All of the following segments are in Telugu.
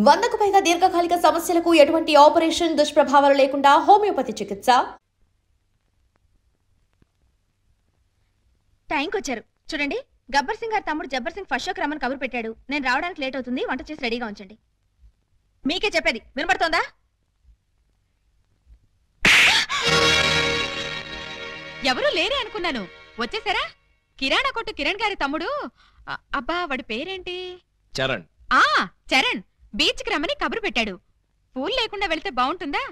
100కు పైగా దీర్ఘకాలిక సమస్యలకు ఎటువంటి ఆపరేషన్ దుష్ప్రభావాలు లేకుండా హోమియోపతి చికిత్స. టైంకి వచ్చారు చూడండి. గబ్బర్ సింగ్ గారి తమ్ముడు జబ్బర్ సింగ్ ఫస్ట్ షోకి రమ్మని కబురు పెట్టాడు. నేను రావడానికి లేట్ అవుతుంది, వంట చేసి రెడీగా ఉంచండి. మీకే చెప్పేది వినపడుతోందా? ఎవరూ లేరే అనుకున్నాను, వచ్చేసారా? కిరాణా కొట్టు కిరణ్ గారి తమ్ముడు. అబ్బా వాడి పేరేంటి? చరణ్. చరణ్ బీచ్కి రమ్మని కబురు పెట్టాడు. పూలు లేకుండా వెళ్తే బాగుంటుందా?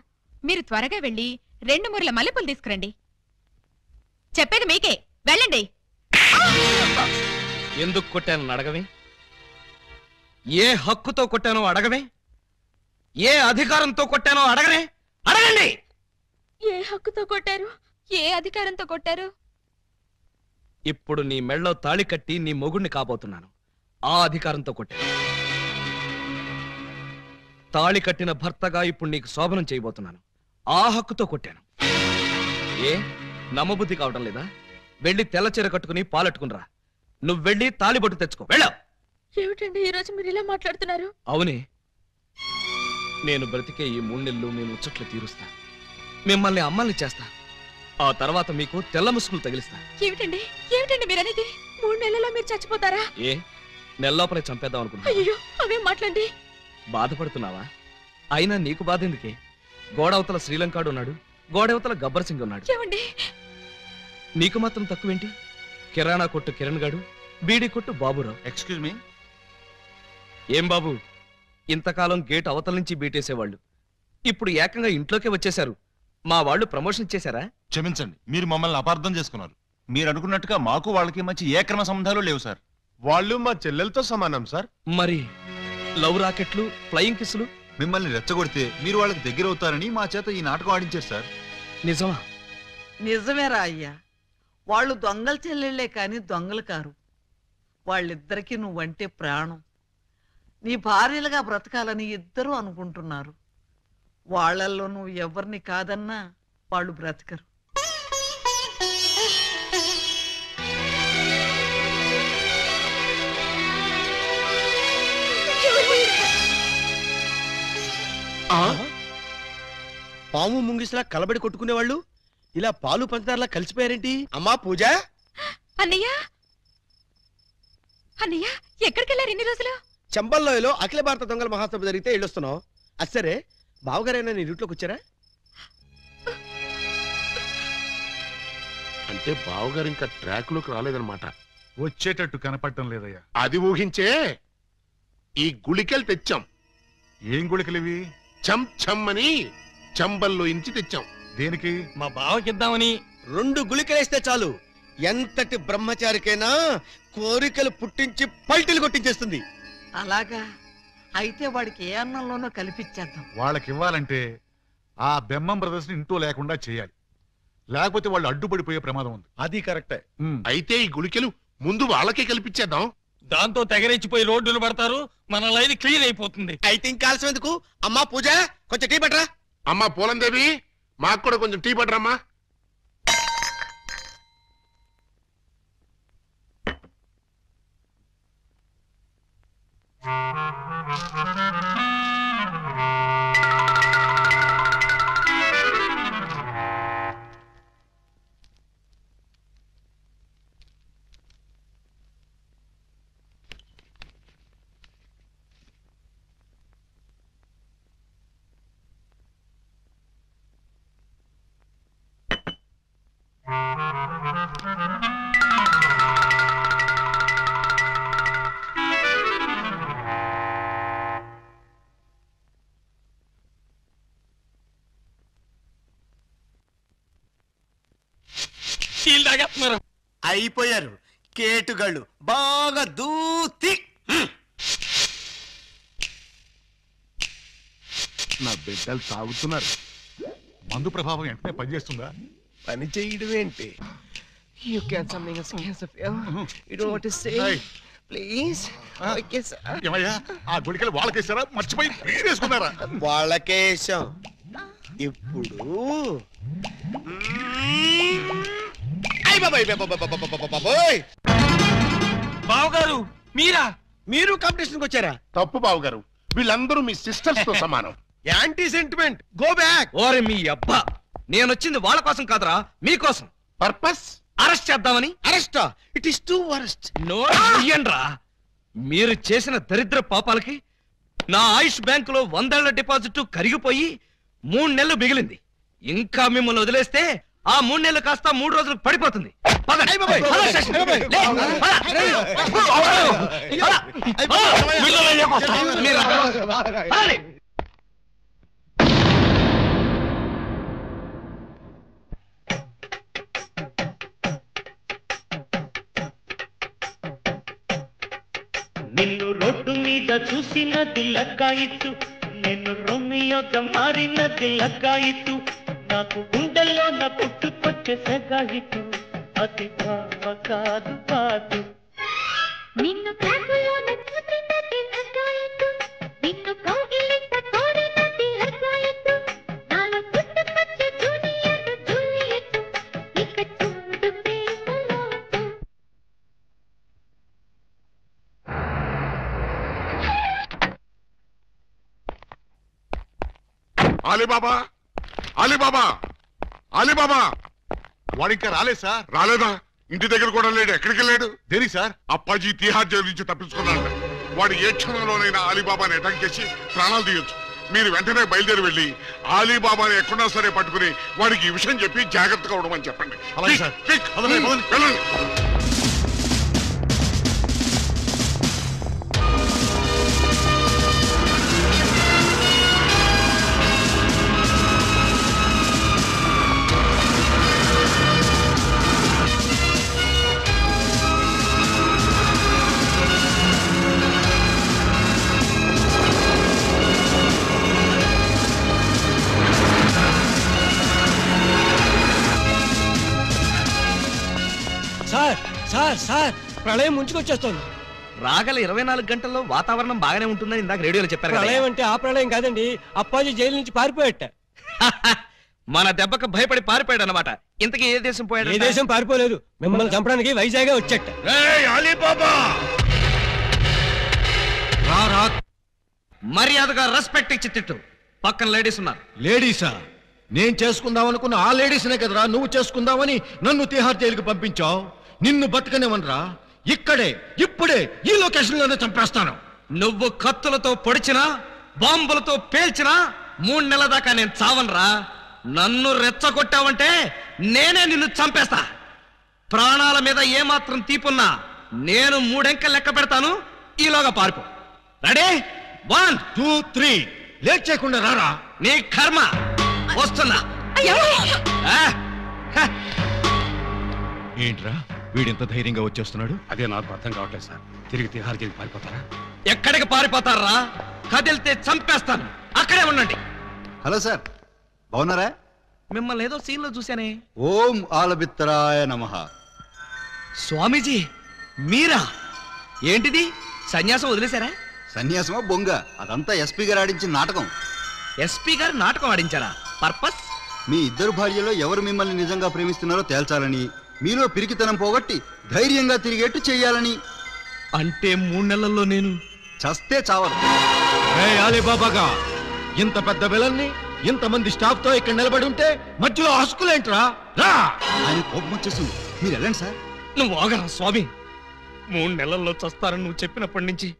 మీరు త్వరగా వెళ్ళి 2 మూరల మల్లెపూలు తీసుకురండి. చెప్పేది మీకే, వెళ్ళండి. ఎందుకు కొట్టాను అడగవే? ఏ హక్కుతో కొట్టానో అడగవే? ఏ అధికారంతో కొట్టానో అడగనే? అడగండి. ఏ హక్కుతో కొట్టారు? ఏ అధికారంతో కొట్టారు? ఇప్పుడు నీ మెళ్ళో తాళి కట్టి నీ మొగుడిని కాబోతున్నాను. ఆ అధికారంతో కొట్టాను. తాళి కట్టిన భర్తగా ఇప్పుడు నీకు శోభనం చేయబోతున్నాను. ఆ హక్కుతో కొట్టాను. ఏ నమ్మబుద్ధి కావటం లేదా? వెళ్ళి తెల్ల చీర కట్టుకుని పాలెట్టుకునిరా. నువ్వు వెళ్ళి తాళిబొట్టు తెచ్చుకో. వెళ్ళావు. ఏమిటండి ఈరోజు మీరు ఇలా మాట్లాడుతున్నారు? అవునే, నేను బ్రతికే ఈ 3 నెలలు మీ ముచ్చట్లు తీరుస్తా. మిమ్మల్ని అమ్మల్ని చేస్తా. ఆ తర్వాత మీకు తెల్ల ముసుగులు తగిలిస్తా. ఏమిటండి ఏమిటండి మీరనేది? 3 నెలల్లో మీరు చచ్చిపోతారా? ఏ నెల్లోపలే చంపేద్దాం అనుకుంటా? అయ్యో అవేం మాట్లాడండి. బాధపడుతున్నావా? అయినా నీకు బాధ ఎందుకే? గోడవతల శ్రీలంకాడు ఉన్నాడు, గోడవతల గబ్బర్ సింగ్ ఉన్నాడు. ఏమండి నీకు మాత్రం తక్కువేంటి? కిరాణా కొట్టు కిరణ్ గాడు, బీడీ కొట్టు బాబురావు. Excuse me. ఏం బాబు, ఇంతకాలం గేట్ అవతల నుంచి బీటేసేవాళ్ళు ఇప్పుడు ఏకంగా ఇంట్లోకే వచ్చేశారు. మా వాళ్ళు ప్రమోషన్ ఇచ్చేశారా? క్షమించండి, మీరు మమ్మల్ని అపార్థం చేసుకున్నారు. మీరు అనుకున్నట్టుగా మాకు వాళ్ళకి మంచి ఏ క్రమ సంబంధాలు లేవు సార్. వాళ్ళు మా చెల్లెలతో సమానం సార్. మరి లవ్ రాకెట్లు, ఫ్లయింగ్ కిస్సులు? మిమ్మల్ని రెచ్చగొడితే మీరు వాళ్ళకి దగ్గర అవుతారని మా చేత ఈ నాటకం ఆడించారు సార్. నిజమా? నిజమేరా అయ్యా. వాళ్ళు దొంగల చెల్లెళ్లే కాని దొంగలు కారు. వాళ్ళిద్దరికీ నువ్వంటే ప్రాణం. నీ భార్యలుగా బ్రతకాలని ఇద్దరూ అనుకుంటున్నారు. వాళ్ళల్లో నువ్వు ఎవరిని కాదన్నా వాళ్ళు బ్రతకరు. పాము ముంగిసిలా కలబడి కొట్టుకునేవాళ్ళు ఇలా పాలు పంచదారలా కలిసిపోయారేంటి? అమ్మా పూజ. అన్నయ్య అన్నయ్య ఎక్కడికెళ్ళారు ఇన్ని రోజులు? చంబల్లోయలో అఖిల భారత దొంగల మహాసభ జరిగితే వెళ్ళొస్తున్నావు. అసరే బావగారైనా నీ రూట్లోకి వచ్చారా? అంటే బావగారు ఇంకా ట్రాక్ లోకి రాలేదన్నమాట. వచ్చేటట్టు కనపడటం లేదయ్యా. అది ఊహించే ఈ గుళికలు తెచ్చాం. ఏం గుళికలివి? చం చమ్ అని చంబల్లో ఇంచి తెచ్చాం. దేనికి? మా బావకిద్దామని. 2 గుళికలేస్తే చాలు, ఎంతటి బ్రహ్మచారికైనా కోరికలు పుట్టించి పల్టీలు కొట్టించేస్తుంది. అలాగా అయితే వాడికి ఏ అన్నంలోనో కలిపిచ్చేద్దాం. వాళ్ళకి ఇవ్వాలంటే ఆ బెమ్మం బ్రదర్స్ ని ఇంట్లో లేకుండా చేయాలి. లేకపోతే వాళ్ళు అడ్డుపడిపోయే ప్రమాదం ఉంది. అది కరెక్టే. అయితే ఈ గుళికలు ముందు వాళ్ళకే కల్పించేద్దాం. దాంతో తెగరెచ్చిపోయి రోడ్డులు పడతారు, మన లైన్ క్లియర్ అయిపోతుంది. అయితే ఇంకా ఆలస్యం ఎందుకు? అమ్మా పూజ, కొంచెం టీ పట్టరా. అమ్మా పూలందేవి, మాకు కూడా కొంచెం టీ పట్టరమ్మా. అయిపోయారు కేటుగాళ్ళు బాగా దూతి. నా బిడ్డలు తాగుతున్నారు. మందు ప్రభావం వెంటనే పనిచేస్తుందా? పని చేయడం ఏంటి? You can something else, you don't want to say, please. Okay, sir. ఏమయ్యా, ఆ గుళికలు వాళ్ళకేసారా? మర్చిపోయి వేసుకున్నారా? వాళ్ళకేశం. ఇప్పుడు బావగారు మీరా? మీరు కాంపిటీషన్కి వచ్చారా? తప్పు బావగారు, వీళ్ళందరూ మీ సిస్టర్స్ తో సమానం. Anti sentiment, go back. ఓరి మీ అబ్బా, నేనొచ్చింది వాళ్ళ కోసం కాదురా, మీకోసం. పర్పస్ అరెస్ట్ చేద్దామని. అరెస్టా? It is too worst. నోరా, మీరు చేసిన దరిద్ర పాపాలకి నా ఆయుష్ బ్యాంకులో 100 ఏళ్ల డిపాజిట్ కరిగిపోయి 3 నెలలు మిగిలింది. ఇంకా మిమ్మల్ని వదిలేస్తే ఆ 3 నెలలు కాస్త 3 రోజులకు పడిపోతుంది. పదండి. పద స్టేషన్. లే, పద. మీరు పదండి. నిన్ను రోడ్డు మీద చూసినది లక్కాయిత్తు, నేను రోమియోగా మారినది లక్కాయిత్తు, నాకు గుండెల్లో నా పుట్టుకొచ్చే సగాయిత్తు, అది భావ కాదు కాదు. నిన్ను కాకులోన చూసినది లక్కాయిత్తు, నిన్ను కౌగిలింత కోరినది లక్కాయిత్తు, నాలో పుట్టుకొచ్చే జూనియర్ జూలియట్, ఇక చూడు ప్రేమలోతు. Alibaba, Alibaba, Alibaba. వాడు ఇంకా రాలేదు సార్. రాలేదా? ఇంటి దగ్గర కూడా లేడు. ఎక్కడికి వెళ్ళాడు? దేనికి సార్? అప్పాజీ తిహార్ జైలు నుంచి తప్పించుకున్నాడు. వాడు ఏ క్షణంలోనైనా అలీబాబాని అటాక్ చేసి ప్రాణాలు తీయొచ్చు. మీరు వెంటనే బయలుదేరి వెళ్ళి అలీబాబాని ఎక్కడా సరే పట్టుకుని వాడికి ఈ విషయం చెప్పి జాగ్రత్తగా ఉండమని చెప్పండి. అలాగే సార్. వెళ్ళండి. సార్ సార్ సార్, ప్రళయం ముంచుకొచ్చేస్తోంది. రాగల 24 గంటల్లో వాతావరణం బాగానే ఉంటుందని ఇందాక రేడియోలో చెప్పారు కదా. ప్రళయం అంటే ఆ ప్రళయం కాదండి, అప్పాజీ జైలు నుంచి పారిపోయట. మన దెబ్బకు భయపడి పారిపోయాడు అనమాట. ఇంతకీ ఏ దేశం పోయాడు? ఏ దేశం పారిపోలేదు, మిమ్మల్ని చంపడానికి వైజాగ్ వచ్చేట. అలీబాబా, మర్యాదగా రెస్పెక్ట్ ఇచ్చి తిట్టు. పక్కన లేడీస్ ఉన్నారు. లేడీసా? నేను చేసుకుందాం అనుకున్న ఆ లేడీస్నే కదరా నువ్వు చేసుకుందామని నన్ను తిహార్ జైలుకి పంపించావు. నిన్ను బతకనివనరా, ఇక్కడే ఇప్పుడే ఈ లొకేషన్ లోనే చంపేస్తాను. నువ్వు కత్తులతో పొడిచినా బాంబులతో పేల్చినా 3 నెలల దాకా నేను చావనరా. నన్ను రెచ్చగొట్టావంటే నేనే నిన్ను చంపేస్తా. ప్రాణాల మీద ఏమాత్రం తీపున్నా నేను 3 అంకెలు లెక్క పెడతాను. ఈలోగా పారిపో. రెడీ? 1 2 3. లేట్ చేయకుండా రారా. నీ కర్మ. వస్తున్నా. ఏంట్రా వీడింత ధైర్యంగా వచ్చేస్తున్నాడు? అదే నాకు అర్థం కావట్లేదు సార్. తిరిగి తిహార్ జైలుకి పారిపోతారా? ఎక్కడికి పారిపోతారా? కదిలితే చంపేస్తాను. అక్కడే ఉండండి. హలో సార్, బాగున్నారా? మిమ్మల్ని ఏదో సీన్ లో చూశానే. ఓం ఆలబిత్తరాయ నమః. స్వామీజీ మీరా? ఏంటిది, సన్యాసం వదిలేశారా? సన్యాసమా బొంగ, అదంతా ఎస్పీ గారు ఆడించిన నాటకం. ఎస్పీ గారు నాటకం ఆడించారా? పర్పస్? మీ ఇద్దరు భార్యలో ఎవరు మిమ్మల్ని నిజంగా ప్రేమిస్తున్నారో తేల్చాలని, మీలో పిరికితనం పోగొట్టి ధైర్యంగా తిరిగేట్టు చెయ్యాలని. అంటే 3 నెలల్లో నేను చస్తే చావరు. అలీబాబాగా ఇంత పెద్ద విలన్ని ఇంతమంది స్టాఫ్ తో ఇక్కడ నిలబడి ఉంటే మధ్యలో హస్కులేంట్రా? రా. ఆయన కోపం వచ్చేసింది, మీరు వెళ్ళండి సార్. నువ్వు ఆగరా స్వామి. 3 నెలల్లో చస్తానని నువ్వు చెప్పినప్పటి నుంచి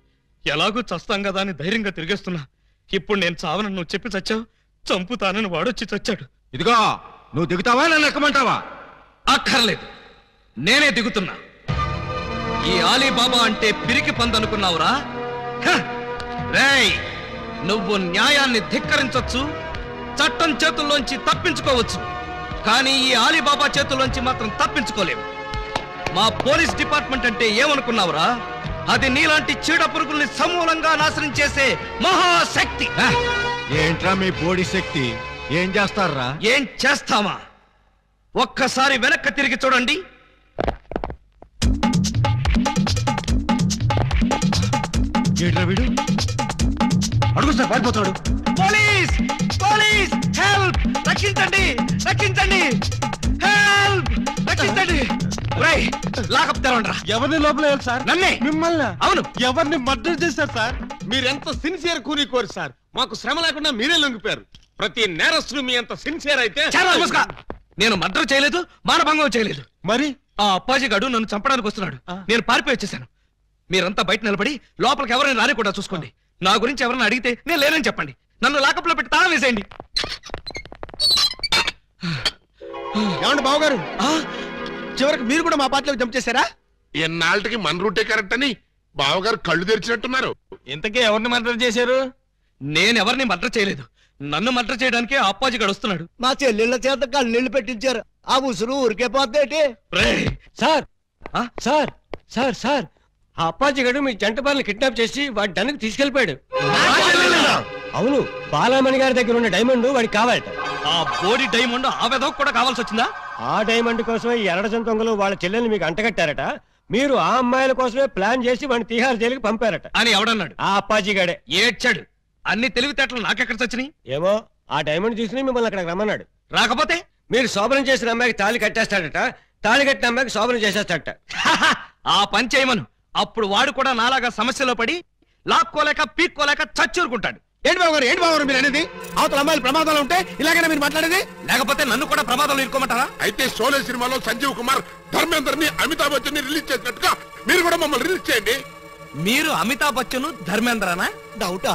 ఎలాగూ చస్తాం కదా అని ధైర్యంగా తిరిగేస్తున్నా. ఇప్పుడు నేను చావనని నువ్వు చెప్పి చచ్చావు, చంపుతానని వాడొచ్చి చచ్చాడు. ఇదిగో నువ్వు దిగుతావా నన్ను ఎక్కమంటావా? అక్కర్లేదు, నేనే దిగుతున్నా. ఈ అలీబాబా అంటే పిరికి పందనుకున్నావురా? రేయ్, నువ్వు న్యాయాన్ని ధిక్కరించొచ్చు, చట్టం చేతుల్లోంచి తప్పించుకోవచ్చు, కానీ ఈ అలీబాబా చేతుల్లోంచి మాత్రం తప్పించుకోలేవు. మా పోలీస్ డిపార్ట్మెంట్ అంటే ఏమనుకున్నావురా? అది నీలాంటి చీడ పురుగుల్ని సమూలంగా నాశనం చేసే మహాశక్తి. ఏంట్రా మీ బోడి శక్తి? ఏం చేస్తారా? ఏం చేస్తావా? ఒక్కసారి వెనక్కి తిరిగి చూడండి. ఏంట్రా వీడు? అడుగు సార్, పారిపోతాడు. పోలీస్! పోలీస్! హెల్ప్! రక్షించండి! రక్షించండి! హెల్ప్! రక్షించండి! రేయ్, లాకప్ తెరవండ్రా. ఎవరిని లోపల సార్? నన్నే. మిమ్మల్ని? అవును. ఎవరిని మర్డర్ చేశారు సార్? మీరెంత సిన్సియర్ కూని సార్. మాకు శ్రమ లేకుండా మీరే లొంగిపోయారు. ప్రతి నేరస్తుడు మీ అంత సిన్సియర్ అయితే. నేను మర్డర్ చేయలేదు, మానభంగం చేయలేదు. మరి ఆ అప్పాజీ గడు నన్ను చంపడానికి వస్తున్నాడు. నేను పారిపోయి వచ్చేసాను. మీరంతా బయట నిలబడి లోపలికి ఎవరైనా రానికుండా చూసుకోండి. నా గురించి ఎవరైనా అడిగితే నేను లేనని చెప్పండి. నన్ను లాకప్లో పెట్టి తాళం వేసేయండి. ఏమండి బావగారు, చివరికి మీరు కూడా మా పార్టీలోకి జంప్ చేశారా? ఎన్నాళ్ళకి మన రూటే కరెక్ట్ అని బావగారు కళ్ళు తెరిచినట్టున్నారు. ఇంతకీ ఎవరిని మర్డర్ చేశారు? నేను ఎవరిని మర్డర్ చేయలేదు. నన్ను మర్డర్ చేయడానికి ఆ అప్పాజీ గడు వస్తున్నాడు. మా చెల్లెళ్ళ చేత కళ్ళీళ్ళు పెట్టించారు. ఆ ఉసురు ఊరికే పోతే సార్ సార్ సార్ సార్ ఆ అప్పాజీ గడు మీ జంట బార్లు కిడ్నాప్ చేసి వాడి డన్నుకు తీసుకెళ్లిపోయాడు. అవును, బాలామణి గారి దగ్గర ఉన్న డైమండ్ వాడికి కావాలట. ఆ బోడి డైమండ్ ఆ వెధవకు కూడా కావాల్సి వచ్చిందా? ఆ డైమండ్ కోసమే ఈ ఎరడజన్ దొంగలు వాళ్ళ చెల్లెల్ని మీకు అంటగట్టారట. మీరు ఆ అమ్మాయిల కోసమే ప్లాన్ చేసి వాడిని తీహార్ జైలుకి పంపారట అని ఎవడన్నాడు? ఆ అప్పాజీ గడే. ఏడ్చాడు. అన్ని తెలివితేటలు నాకెక్కడ చచ్చినాయి? ఏమో ఆ డైమండ్ తీసుకుని మిమ్మల్ని అక్కడికి రమ్మన్నాడు. రాకపోతే మీరు శోభనం చేసిన అమ్మాయికి తాళి కట్టేస్తాడట, తాళి కట్టిన అమ్మాయికి శోభనం చేసేస్తాడట. ఆ పని చేయమను. అప్పుడు వాడు కూడా నాలాగా సమస్యలో పడి లాక్కోలేక పీక్కోలేక చచ్చూరుకుంటాడు. ఏంటి బాబు మీరు అనేది? అవతల అమ్మాయిలు ప్రమాదాలు ఉంటే ఇలాగైనా మీరు మాట్లాడేది? లేకపోతే నన్ను కూడా ప్రమాదంలో ఇరుకోమంటారా? అయితే షోలే సినిమాలో సంజీవ్ కుమార్ ధర్మేందర్ ని అమితాబ్ బచ్చన్ ని రిలీజ్ చేసినట్టుగా మీరు కూడా మమ్మల్ని రిలీజ్ చేయండి. మీరు అమితాబ్ బచ్చన్ ధర్మేంద్రనా? డౌటా?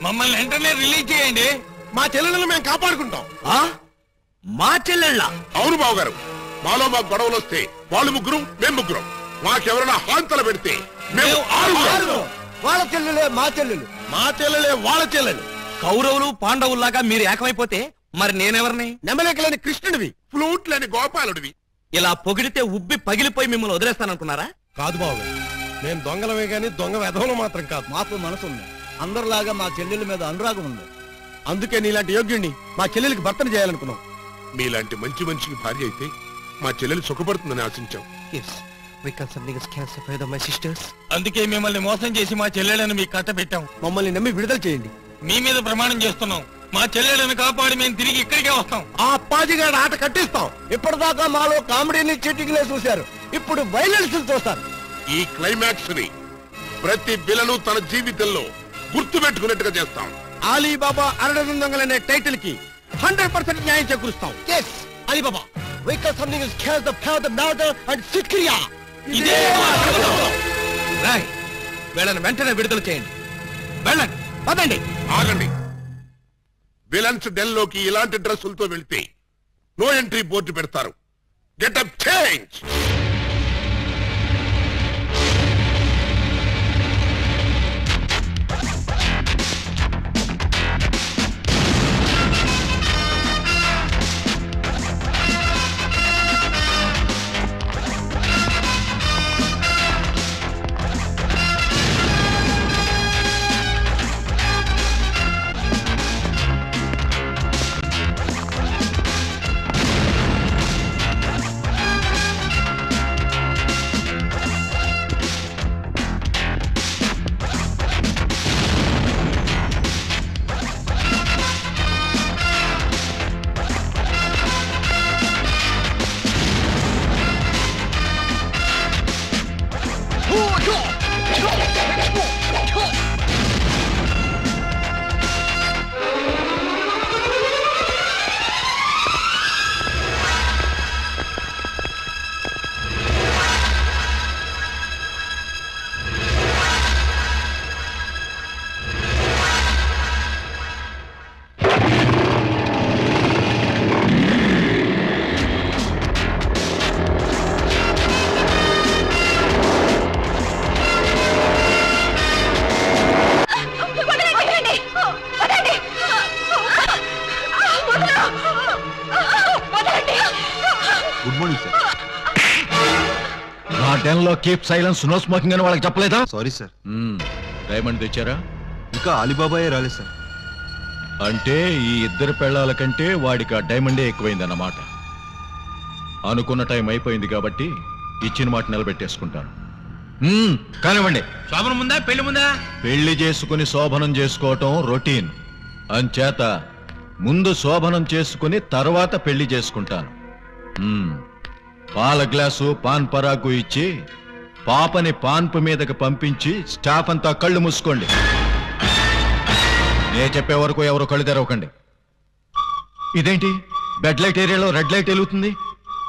మమ్మల్ని వెంటనే రిలీజ్ చేయండి. మా చెల్లెలను మేము కాపాడుకుంటాం. మా చెల్లెళ్ళ? అవును బావగారు, మాలో మాకు గొడవలు వస్తే వాళ్ళు ముగ్గురు, మేము ముగ్గురం. మాకెవరైనా హాంతలు పెడితే మేము ఆరుగురం. వాళ్ళ చెల్లెలే మా చెల్లెలు, మా చెల్లెలే వాళ్ళ చెల్లెలు. కౌరవులు పాండవుల్లాగా మీరు ఏకమైపోతే మరి నేనెవరిని? నెమలేకలేని కృష్ణుడివి, ఫ్లూట్ లేని గోపాలుడివి. ఇలా పొగిడితే ఉబ్బి పగిలిపోయి మిమ్మల్ని వదిలేస్తాననుకున్నారా? కాదు బాబు, మేము దొంగలమే గాని దొంగ వెధవలు మాత్రం కాదు. మాకు మనసు ఉంది. అందరిలాగా మా చెల్లెల మీద అనురాగం ఉంది. అందుకే నీలాంటి యోగ్యుడిని మా చెల్లెలికి భర్తను చేయాలనుకున్నాం. మీలాంటి మంచి మనిషికి భార్య అయితే మా చెల్లెలు సుఖపడుతుందని ఆశించాం. అందుకే మిమ్మల్ని మోసం చేసి మా చెల్లెలను మీకు కట్ట పెట్టాం. మమ్మల్ని నమ్మి విడుదల చేయండి. మీ మీద ప్రమాణం చేస్తున్నాం. మా చెల్లెలను కాపాడి మేము తిరిగి ఇక్కడికే వస్తాం. ఆ అప్పాజిగాడి ఆట కట్టిస్తాం. ఇప్పటిదాకా మాలో కామెడీని చీటింగ్లే చూశారు, ఇప్పుడు వైలెన్స్ చూస్తారు. ఈ క్లైమాక్స్ ని ప్రతి విలను తన జీవితంలో గుర్తు పెట్టుకున్నట్టుగా చేస్తాం. అలీబాబా అరడజన దొంగలనే టైటిల్ కి 100% న్యాయం చేకూరుస్తాం. Yes, Alibaba. Wake up something is kills the power the murder and Sikriya. ఇదే వీళ్ళని వెంటనే విడుదల చేయండి. వెళ్ళండి, పదండి. ఆగండి. విలన్స్ డెల్ లోకి ఇలాంటి డ్రెస్సులతో వెళ్తే నో ఎంట్రీ బోర్డు పెడతారు. Getup change. లో కీప్ సైలెన్స్, నో స్మోకింగ్ అని వాళ్ళకి చెప్పలేదా? Sorry sir. డైమండ్ తెచ్చారా? ఇంకా అలీబాబాయే రాలేదు సార్. అంటే ఈ ఇద్దరు పెళ్ళాల కంటే వాడికి ఆ డైమండే ఎక్కువైందన్నమాట. అనుకున్న టైం అయిపోయింది కాబట్టి ఇచ్చిన మాట నిలబెట్టేసుకుంటాను. కానివ్వండి. శోభనం ముందా పెళ్లి ముందా? పెళ్లి చేసుకుని శోభనం చేసుకోవటం రొటీన్. అంచేత ముందు శోభనం చేసుకుని తర్వాత పెళ్లి చేసుకుంటాను. పాల గ్లాసు పాన్ పరాకు ఇచ్చి పాపని పాన్పు మీదకి పంపించి స్టాఫ్ అంతా కళ్ళు మూసుకోండి. నే చెప్పే వరకు ఎవరు కళ్ళు తెరవకండి. ఇదేంటి బెడ్ లైట్ ఏరియాలో రెడ్ లైట్ వెలుగుతుంది?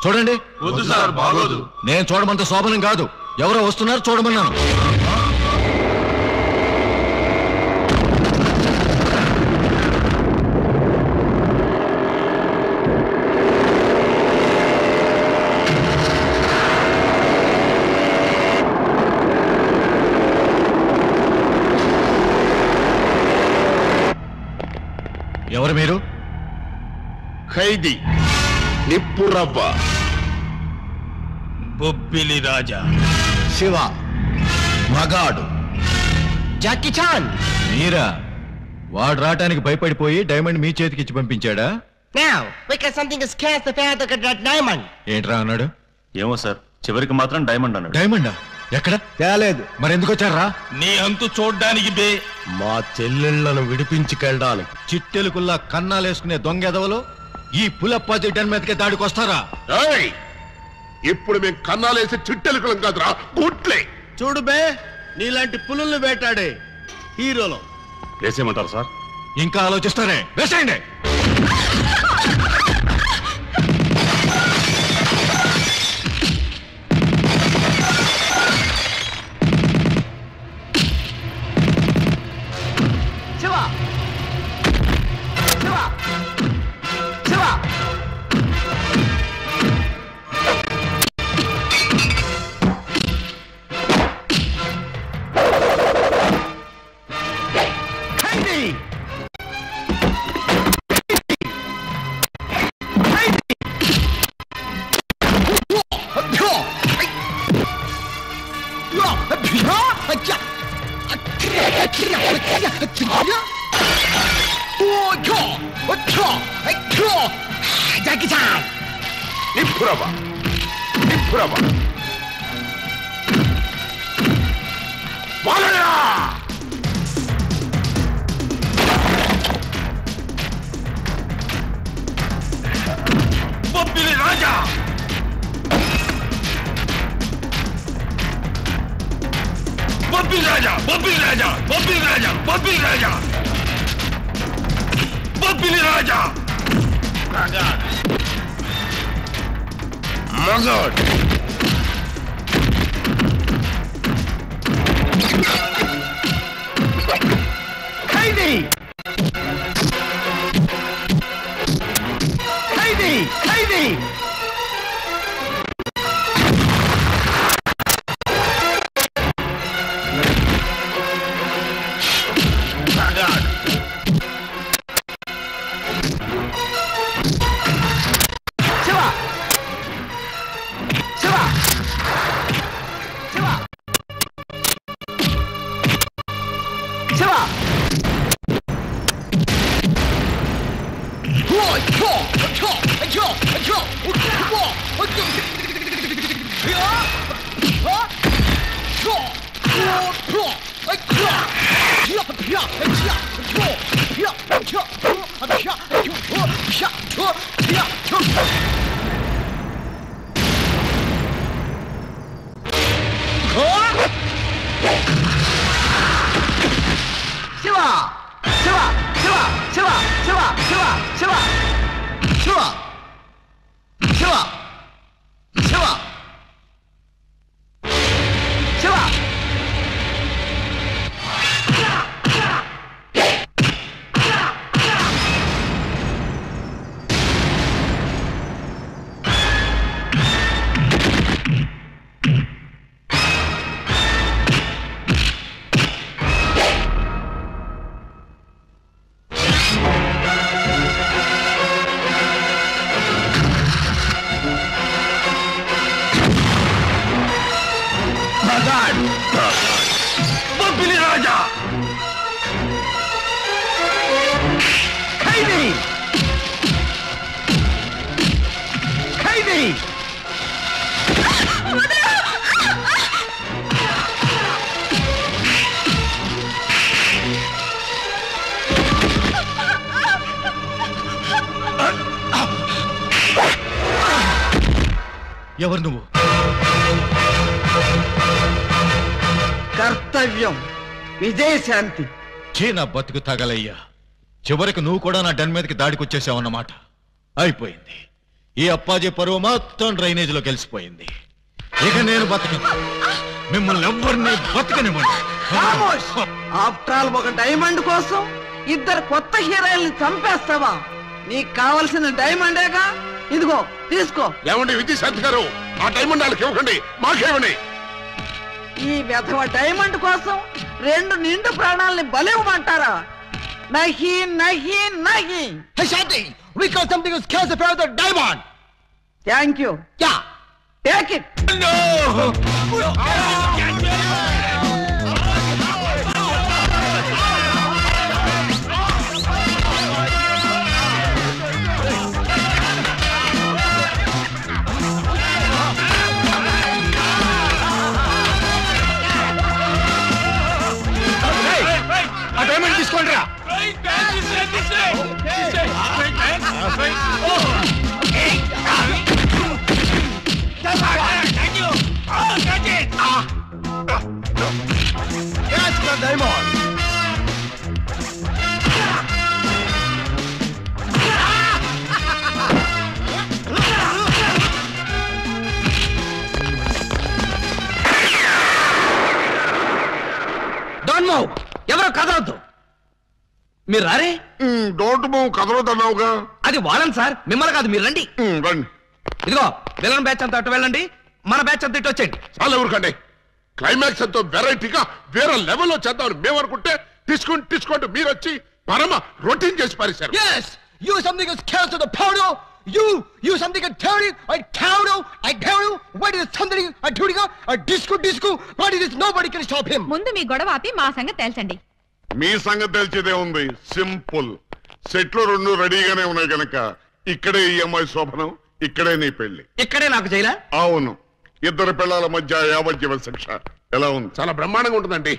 చూడండి. వద్దు సార్, బాగోదు. నేను చూడమంత శోభనం కాదు, ఎవరో వస్తున్నారు చూడమన్నాను. ఎవరు మీరు? ఖైదీ నిప్పురవ్వ. బొబ్బిలి రాజా. శివ మగాడు. Jackie Chan. మీరా? వాడు రావటానికి భయపడిపోయి డైమండ్ మీ చేతికి ఇచ్చి పంపించాడా? Now, because something is cast the father of that diamond. ఏంట్రా అన్నాడు? ఏమో సార్, చివరికి మాత్రం డైమండ్ అన్నాడు. డైమండా? ఎక్కడ? తేలేదు. మరి ఎందుకు వచ్చారా? నీ అంతు చూడ్డానికి బే. మా చెల్లెళ్లను విడిపించుకెళ్ళడానికి. చిట్టెలుకుల్లా కన్నాలేసుకునే దొంగెదవలు ఈ పులప్పాజి డన్ మీదకే దాడికి వస్తారా? ఇప్పుడు మేము కన్నాలేసి చిట్టెలుకులం కాదురా, గుట్లే. చూడు బే, నీలాంటి పులుల్ని వేటాడే హీరోలో. వేసేయమంటారు సార్? ఇంకా ఆలోచిస్తారే, వేసేయండి. Jackie Chan! నిప్పురవ్వ, నిప్పురవ్వ. బాలయ్య! బొబ్బిలి రాజా. బొబ్బిలి రాజా, బొబ్బిలి రాజా, బొబ్బిలి రాజా, బొబ్బిలి రాజా, బొబ్బిలి రాజా. మగాడ్. ఖైదీ, ఖైదీ, ఖైదీ. మగాడ్. బొబ్బిలి రాజా. ఖైదీ, ఖైదీ. ఎవరు నువ్వు? కర్తవ్యం విజయశాంతి. నా బతుకు తగలయ్యా. చివరికి నువ్వు కూడా నా డన్ మీదకి దాడికి వచ్చేసావన్నమాట. అయిపోయింది. ఈ అప్పాజీ పరువు మొత్తం డ్రైనేజీలో కలిసిపోయింది. ఇక నేను బతకను. మిమ్మల్ని ఎవరిని బతకనివ్వండి. ఆఫ్టర్ ఆల్ ఒక డైమండ్ కోసం ఇద్దరు కొత్త హీరోయిల్ని చంపేస్తావా? నీకు కావలసిన డైమండేగా, ఇదిగో తీసుకో. ఏమండి విజయశాంతి గారు, ఆ డైమండ్ వాళ్ళకి ఇవ్వకండి, మాకేమని. ఈ వెధవ డైమండ్ కోసం 2 నిండు ప్రాణాలని బలివ్వమంటారా? నహి నహి నహి. Hey Shanti, we got something that scares the fear of the diamond. Thank you. Yeah. Take it. No. ఆ డైమండ్ తీసుకోండి రా. Catch the diamond. Don't move. ఎవరో కదలొద్దు. మీరు రారే. డోంట్ మూవ్ కదలొద్దన్నావుగా. అది వాళ్ళని సార్, మిమ్మల్ని కాదు. మీరు రండి. రండి. ఇదిగో విలన్ బ్యాచ్ అంతా అటు వెళ్ళండి, మన బ్యాచ్ అంతా ఇటు వచ్చేయండి. చాలా ఊరుకండి. క్లైమాక్స్ ఎంతో వెరైటీగా వేరే లెవెల్లో చేద్దామని మేము అనుకుంటే తీసుకుంటూ మీరు వచ్చి పరమ రొటీన్ చేసి పారేశారు. Yes, you something that scares the powder. You something that tell you, I tell you, what is something I do you, a disco, what is this? Nobody can stop him. ముందు మీ గొడవ ఆపి మా సంగతి తేల్చండి. మీ సంగతి తెలిసేదే ఉంది. సింపుల్. సెట్లు 2 రెడీగానే ఉన్నాయి కనుక ఇక్కడే ఈ అమ్మాయి శోభనం, ఇక్కడే నీ పెళ్లి. ఇక్కడే నాకు జైలా? అవును. ఇద్దరు పిల్లల మధ్య యావజ్జీవ శిక్ష. ఎలా ఉంది? చాలా బ్రహ్మాండంగా ఉంటుందండి.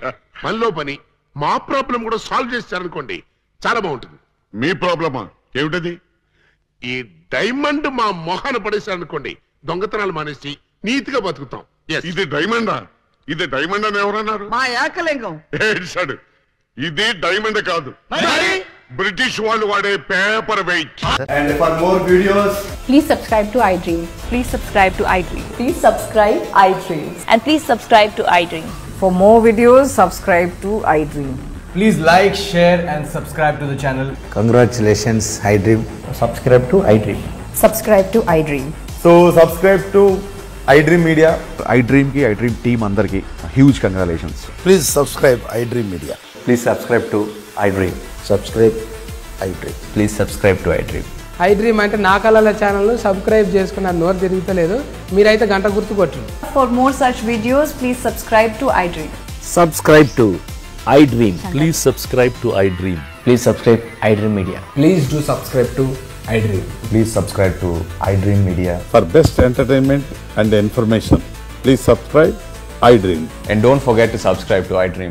మనలో పని మా ప్రాబ్లం కూడా సాల్వ్ చేస్తారనుకోండి, చాలా బాగుంటుంది. మీ ప్రాబ్లమా ఏమిటది? ఈ డైమండ్ మా మొహాన పడేశారనుకోండి, దొంగతనాలు మానేసి నీతిగా బతుకుతాం. ఇది డైమండా? ఇది డైమండ్ అని ఎవరన్నారు? మా ఏకలింగం. ఏడ్చాడు. ఇది డైమండ్ కాదు, బ్రిటిష్ వాళ్ళు వాడే paper weight. And for more videos, please subscribe to iDream. Please subscribe to iDream. Please subscribe iDream. And please subscribe to iDream. For more videos, subscribe to iDream. please like, share and subscribe to the channel. Congratulations, iDream. Subscribe to iDream. Subscribe to iDream. So subscribe to iDream Media. iDream ki iDream team andarki huge congratulations. Please subscribe iDream Media. Please subscribe to iDream. Subscribe iDream. Please subscribe to iDream. iDream అంటే నా కళల ఛానల్ సబ్స్క్రైబ్ చేసుకున్న నోరు తిరుగుతలేదు. మీరైతే గంట గుర్తు కొట్టండి. For more such videos, please subscribe to iDream. Subscribe to iDream. Please subscribe to iDream. Please subscribe iDream Media. Please do subscribe to iDream. Please subscribe to iDream Media. For best entertainment and information, please subscribe iDream. And don't forget to subscribe to iDream.